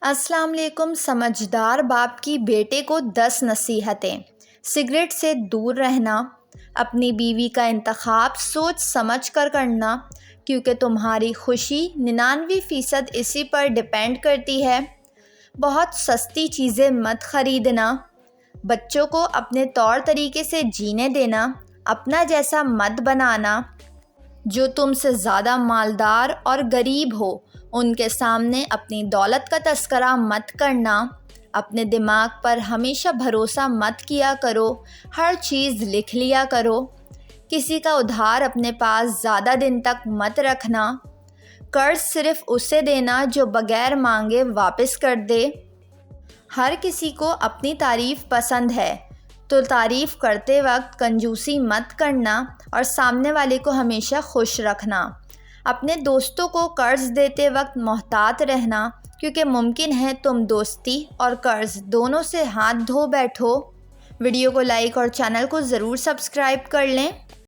अस्सलाम वालेकुम। समझदार बाप की बेटे को 10 नसीहतें। सिगरेट से दूर रहना, अपनी बीवी का इंतखाब सोच समझ कर करना, क्योंकि तुम्हारी खुशी 99% इसी पर डिपेंड करती है। बहुत सस्ती चीज़ें मत ख़रीदना, बच्चों को अपने तौर तरीके से जीने देना, अपना जैसा मत बनाना। जो तुमसे ज़्यादा मालदार और गरीब हो उनके सामने अपनी दौलत का तस्करा मत करना। अपने दिमाग पर हमेशा भरोसा मत किया करो, हर चीज़ लिख लिया करो। किसी का उधार अपने पास ज़्यादा दिन तक मत रखना। कर्ज सिर्फ़ उसे देना जो बग़ैर मांगे वापस कर दे। हर किसी को अपनी तारीफ़ पसंद है, तो तारीफ़ करते वक्त कंजूसी मत करना और सामने वाले को हमेशा खुश रखना। अपने दोस्तों को कर्ज देते वक्त मोहतात रहना, क्योंकि मुमकिन है तुम दोस्ती और कर्ज दोनों से हाथ धो बैठो। वीडियो को लाइक और चैनल को ज़रूर सब्सक्राइब कर लें।